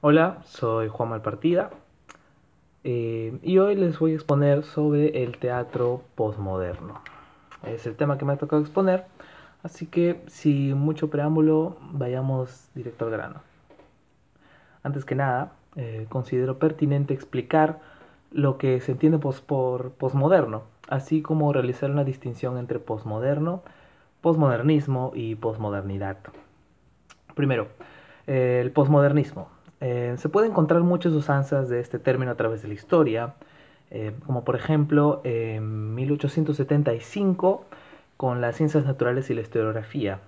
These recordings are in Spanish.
Hola, soy Juan Malpartida y hoy les voy a exponer sobre el teatro posmoderno. Es el tema que me ha tocado exponer, así que sin mucho preámbulo, vayamos directo al grano. Antes que nada, considero pertinente explicar lo que se entiende por posmoderno, así como realizar una distinción entre posmoderno, posmodernismo y posmodernidad. Primero, el posmodernismo. Se puede encontrar muchas usanzas de este término a través de la historia, como por ejemplo en 1875 con las ciencias naturales y la historiografía.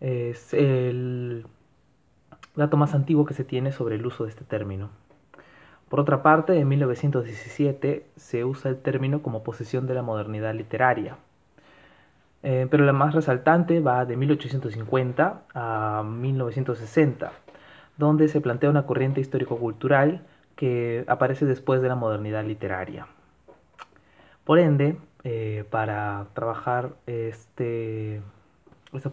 Es el dato más antiguo que se tiene sobre el uso de este término. Por otra parte, en 1917 se usa el término como posesión de la modernidad literaria. Pero la más resaltante va de 1850 a 1960, donde se plantea una corriente histórico-cultural que aparece después de la modernidad literaria. Por ende, para trabajar esta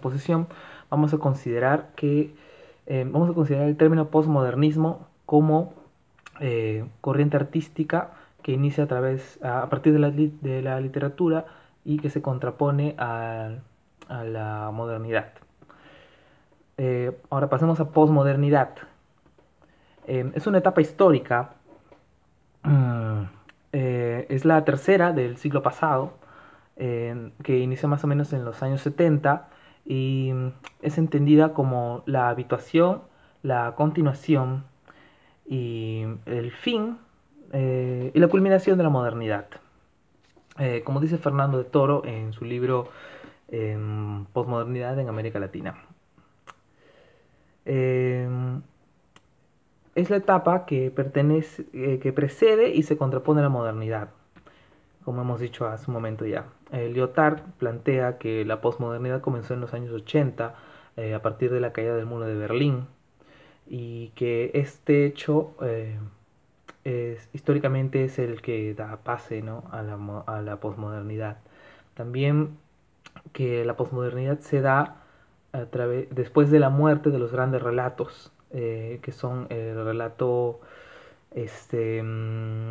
posición, vamos a considerar el término postmodernismo como corriente artística que inicia a partir de la literatura y que se contrapone a la modernidad. Ahora pasemos a posmodernidad. Es una etapa histórica, mm, es la tercera del siglo pasado, que inició más o menos en los años 70 y es entendida como la habituación, la continuación y el fin y la culminación de la modernidad. Como dice Fernando de Toro en su libro Posmodernidad en América Latina. Eh, es la etapa que precede y se contrapone a la modernidad, como hemos dicho hace un momento ya. Lyotard plantea que la posmodernidad comenzó en los años 80 a partir de la caída del muro de Berlín y que este hecho históricamente es el que da pase, ¿no?, a la posmodernidad. También que la posmodernidad se da después de la muerte de los grandes relatos, que son el relato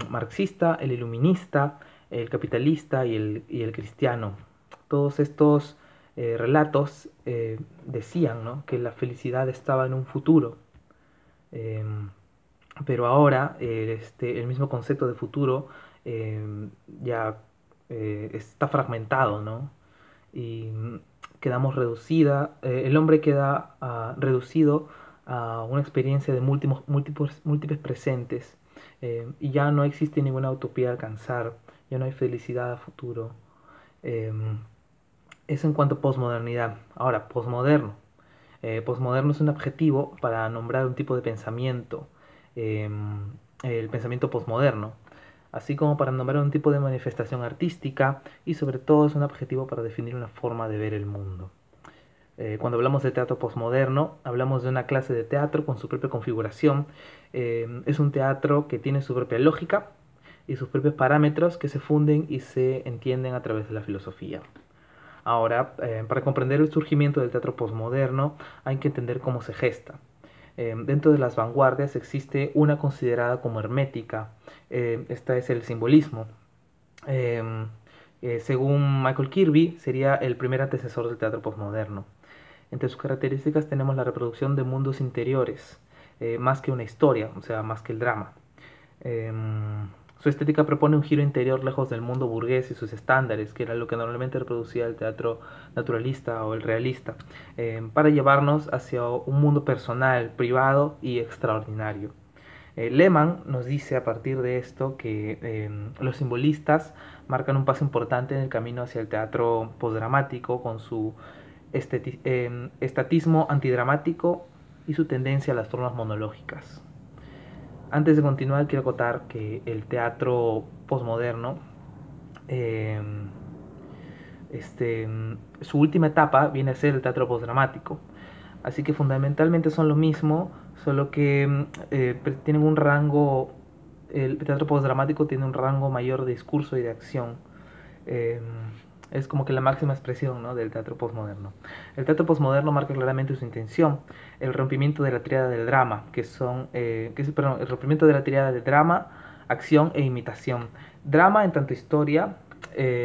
marxista, el iluminista, el capitalista y el cristiano. Todos estos relatos decían, ¿no?, que la felicidad estaba en un futuro, eh, pero ahora el mismo concepto de futuro ya está fragmentado, ¿no? Y quedamos el hombre queda reducido a una experiencia de múltiples presentes, y ya no existe ninguna utopía a alcanzar, ya no hay felicidad a futuro. Eh, eso en cuanto a posmodernidad. Ahora, posmoderno. Posmoderno es un adjetivo para nombrar un tipo de pensamiento, eh, el pensamiento posmoderno, así como para nombrar un tipo de manifestación artística y sobre todo es un adjetivo para definir una forma de ver el mundo. Cuando hablamos de teatro posmoderno, hablamos de una clase de teatro con su propia configuración. Es un teatro que tiene su propia lógica y sus propios parámetros que se funden y se entienden a través de la filosofía. Ahora, para comprender el surgimiento del teatro posmoderno, hay que entender cómo se gesta. Dentro de las vanguardias existe una considerada como hermética. Esta es el simbolismo. Eh, Según Michael Kirby, sería el primer antecesor del teatro posmoderno. Entre sus características tenemos la reproducción de mundos interiores, más que una historia, o sea, más que el drama. Eh, Su estética propone un giro interior lejos del mundo burgués y sus estándares, que era lo que normalmente reproducía el teatro naturalista o el realista, para llevarnos hacia un mundo personal, privado y extraordinario. Lehmann nos dice a partir de esto que los simbolistas marcan un paso importante en el camino hacia el teatro postdramático con su estatismo antidramático y su tendencia a las formas monológicas. Antes de continuar, quiero acotar que el teatro posmoderno, eh, su última etapa viene a ser el teatro postdramático. Así que fundamentalmente son lo mismo, solo que tienen un rango, el teatro postdramático tiene un rango mayor de discurso y de acción. Eh, Es como que la máxima expresión, ¿no?, del teatro posmoderno. El teatro posmoderno marca claramente su intención, el rompimiento de la tríada del drama, perdón, el rompimiento de la tríada del drama, acción e imitación. Drama en tanto historia,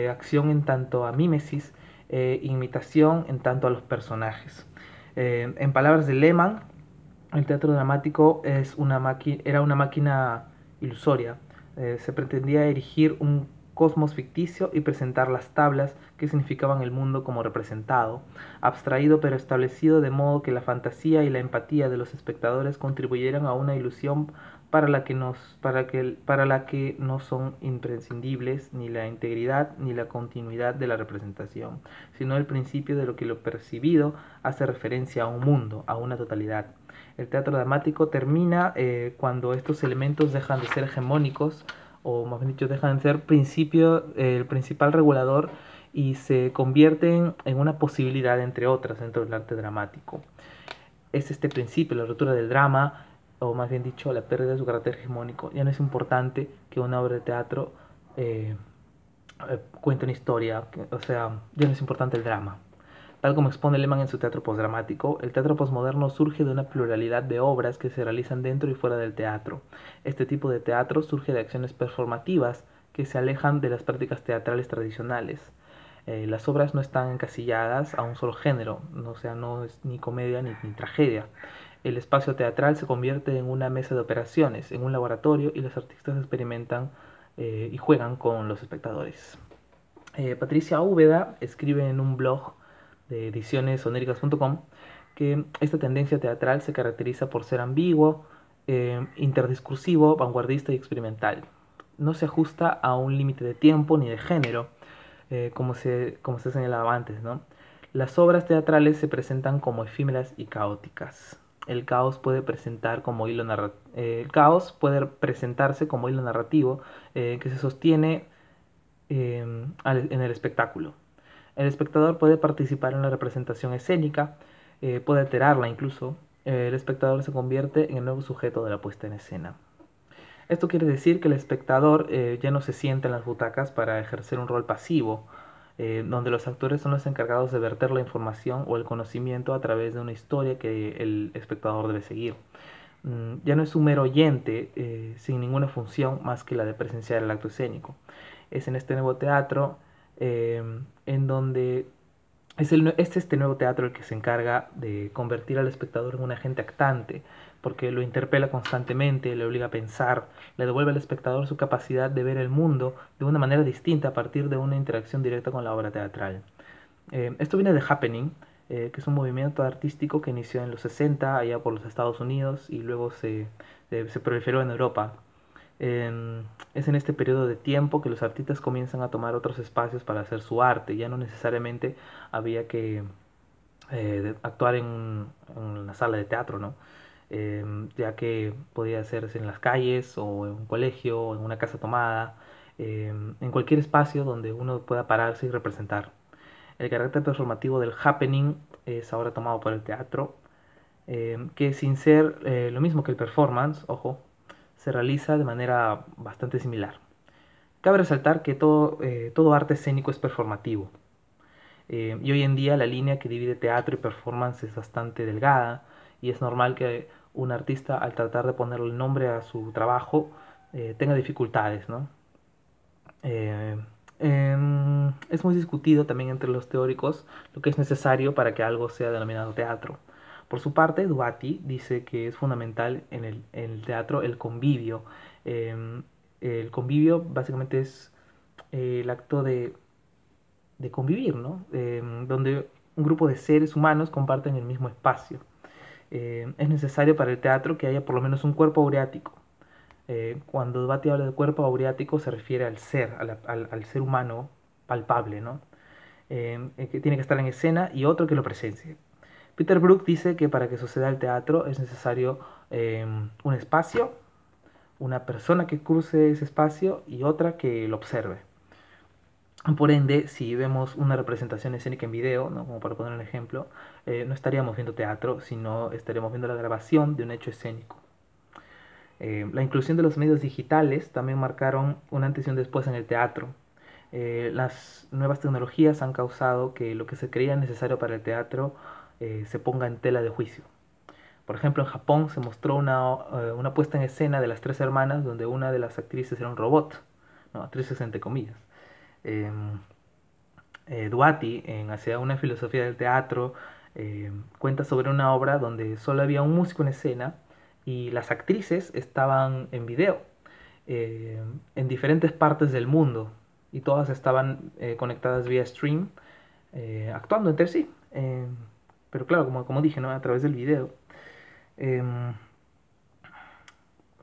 acción en tanto a mímesis, imitación en tanto a los personajes. En palabras de Lehmann, el teatro dramático era una máquina ilusoria. Se pretendía erigir un cosmos ficticio y presentar las tablas que significaban el mundo como representado, abstraído pero establecido de modo que la fantasía y la empatía de los espectadores contribuyeran a una ilusión para la que no son imprescindibles ni la integridad ni la continuidad de la representación, sino el principio de lo que lo percibido hace referencia a un mundo, a una totalidad. El teatro dramático termina cuando estos elementos dejan de ser hegemónicos, o más bien dicho, dejan de ser el principal regulador y se convierten en una posibilidad, entre otras, dentro del arte dramático. Es este principio, la ruptura del drama, o más bien dicho, la pérdida de su carácter hegemónico. Ya no es importante que una obra de teatro cuente una historia, o sea, ya no es importante el drama. Tal como expone Lehmann en su teatro postdramático, el teatro postmoderno surge de una pluralidad de obras que se realizan dentro y fuera del teatro. Este tipo de teatro surge de acciones performativas que se alejan de las prácticas teatrales tradicionales. Las obras no están encasilladas a un solo género, o sea, no es ni comedia ni tragedia. El espacio teatral se convierte en una mesa de operaciones, en un laboratorio, y los artistas experimentan y juegan con los espectadores. Patricia Úbeda escribe en un blog de edicionesonéricas.com que esta tendencia teatral se caracteriza por ser ambiguo, interdiscursivo, vanguardista y experimental. No se ajusta a un límite de tiempo ni de género, como se señalaba antes, ¿no? Las obras teatrales se presentan como efímeras y caóticas. El caos puede el caos puede presentarse como hilo narrativo que se sostiene en el espectáculo. El espectador puede participar en la representación escénica, puede alterarla incluso. El espectador se convierte en el nuevo sujeto de la puesta en escena. Esto quiere decir que el espectador ya no se sienta en las butacas para ejercer un rol pasivo, donde los actores son los encargados de verter la información o el conocimiento a través de una historia que el espectador debe seguir. Ya no es un mero oyente sin ninguna función más que la de presenciar el acto escénico. Es en este nuevo teatro en donde es este nuevo teatro el que se encarga de convertir al espectador en un agente actante, porque lo interpela constantemente, le obliga a pensar, le devuelve al espectador su capacidad de ver el mundo de una manera distinta a partir de una interacción directa con la obra teatral. Esto viene de Happening, que es un movimiento artístico que inició en los 60 allá por los Estados Unidos y luego se proliferó en Europa. Es en este periodo de tiempo que los artistas comienzan a tomar otros espacios para hacer su arte. Ya no necesariamente había que actuar en una sala de teatro, ¿no? Ya que podía hacerse en las calles o en un colegio o en una casa tomada, en cualquier espacio donde uno pueda pararse y representar. El carácter transformativo del happening es ahora tomado por el teatro, que sin ser lo mismo que el performance, ojo, se realiza de manera bastante similar. Cabe resaltar que todo arte escénico es performativo, y hoy en día la línea que divide teatro y performance es bastante delgada, y es normal que un artista, al tratar de ponerle el nombre a su trabajo, tenga dificultades, ¿no? Es muy discutido también entre los teóricos lo que es necesario para que algo sea denominado teatro. Por su parte, Duati dice que es fundamental en el teatro el convivio. El convivio básicamente es el acto de convivir, ¿no? Donde un grupo de seres humanos comparten el mismo espacio. Es necesario para el teatro que haya por lo menos un cuerpo aureático. Cuando Duati habla de cuerpo aureático se refiere al ser, al ser humano palpable, ¿no? Que tiene que estar en escena y otro que lo presencie. Peter Brook dice que para que suceda el teatro es necesario un espacio, una persona que cruce ese espacio y otra que lo observe. Por ende, si vemos una representación escénica en video, ¿no?, como para poner un ejemplo, no estaríamos viendo teatro, sino estaríamos viendo la grabación de un hecho escénico. La inclusión de los medios digitales también marcaron un antes y un después en el teatro. Las nuevas tecnologías han causado que lo que se creía necesario para el teatro se ponga en tela de juicio. Por ejemplo, en Japón se mostró una puesta en escena de las tres hermanas donde una de las actrices era un robot, ¿no? Actrices entre comillas. Eh, Duati, en Hacia una filosofía del teatro, cuenta sobre una obra donde solo había un músico en escena y las actrices estaban en video en diferentes partes del mundo y todas estaban conectadas vía stream, actuando entre sí. Pero claro, como dije, ¿no? A través del video. Eh,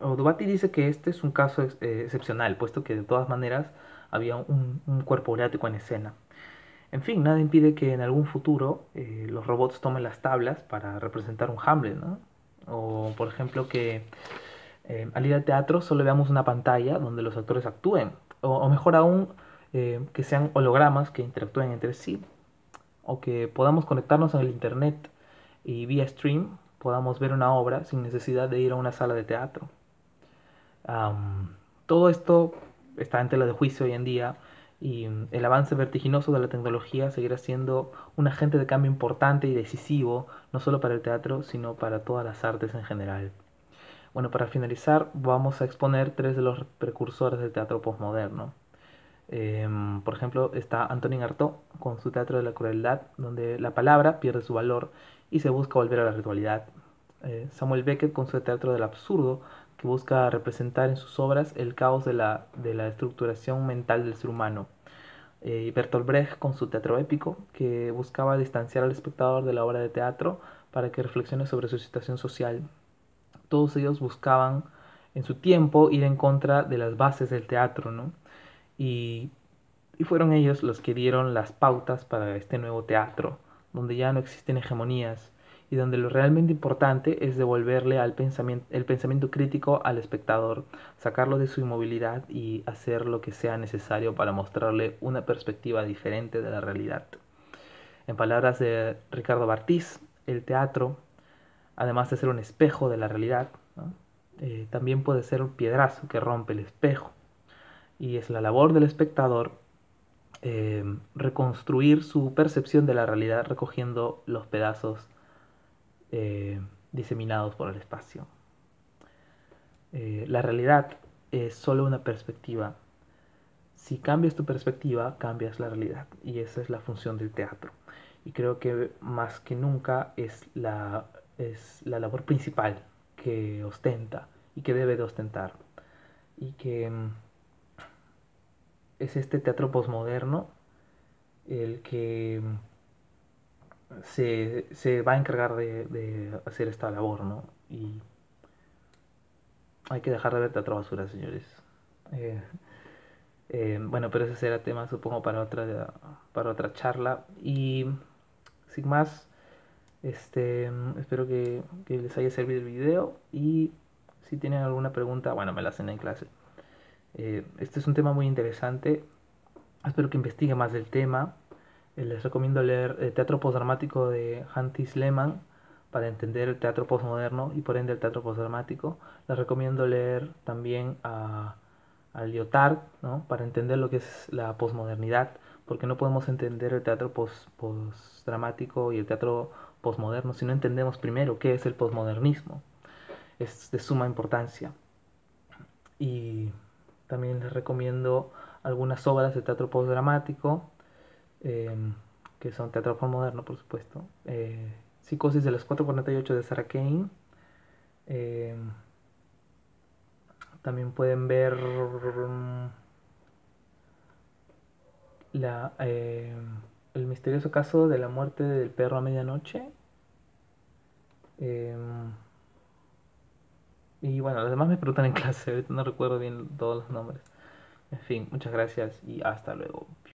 Odubati dice que este es un caso excepcional, puesto que de todas maneras había un cuerpo erótico en escena. En fin, nada impide que en algún futuro los robots tomen las tablas para representar un Hamlet, ¿no? O, por ejemplo, que al ir al teatro solo veamos una pantalla donde los actores actúen. O mejor aún, que sean hologramas que interactúen entre sí. O que podamos conectarnos en el internet y vía stream podamos ver una obra sin necesidad de ir a una sala de teatro. Todo esto está en tela de juicio hoy en día y el avance vertiginoso de la tecnología seguirá siendo un agente de cambio importante y decisivo, no solo para el teatro, sino para todas las artes en general. Bueno, para finalizar, vamos a exponer tres de los precursores del teatro postmoderno. Por ejemplo, está Antonin Artaud con su Teatro de la Crueldad, donde la palabra pierde su valor y se busca volver a la ritualidad. Samuel Beckett con su Teatro del Absurdo, que busca representar en sus obras el caos de la estructuración mental del ser humano. Y Bertolt Brecht con su Teatro Épico, que buscaba distanciar al espectador de la obra de teatro para que reflexione sobre su situación social. Todos ellos buscaban en su tiempo ir en contra de las bases del teatro, ¿no? Y, y fueron ellos los que dieron las pautas para este nuevo teatro, donde ya no existen hegemonías y donde lo realmente importante es devolverle el pensamiento crítico al espectador, sacarlo de su inmovilidad y hacer lo que sea necesario para mostrarle una perspectiva diferente de la realidad. En palabras de Ricardo Bartís, el teatro, además de ser un espejo de la realidad, ¿no? También puede ser un piedrazo que rompe el espejo. Y es la labor del espectador reconstruir su percepción de la realidad recogiendo los pedazos eh, diseminados por el espacio. La realidad es solo una perspectiva. Si cambias tu perspectiva, cambias la realidad. Y esa es la función del teatro. Y creo que más que nunca es la labor principal que ostenta y que debe de ostentar. Y que es este teatro posmoderno el que se va a encargar de hacer esta labor, ¿no? Y hay que dejar de ver teatro basura, señores. Eh, bueno, pero ese será tema, supongo, para otra charla. Y sin más, espero que les haya servido el video. Y si tienen alguna pregunta, bueno, me la hacen en clase. Este es un tema muy interesante. Espero que investiguen más del tema. Les recomiendo leer Teatro Postdramático de Hantis Lehmann para entender el teatro postmoderno y por ende el teatro postdramático. Les recomiendo leer también a Lyotard, ¿no? Para entender lo que es la posmodernidad, porque no podemos entender el teatro postdramático y el teatro postmoderno si no entendemos primero qué es el posmodernismo. Es de suma importancia. Y también les recomiendo algunas obras de teatro postdramático, eh, que son teatro postmoderno, por supuesto. Psicosis de las 4:48 de Sarah Kane. Eh, También pueden ver la, eh, el misterioso caso de la muerte del perro a medianoche. Eh, y bueno, los demás me preguntan en clase, ahorita no recuerdo bien todos los nombres. En fin, muchas gracias y hasta luego.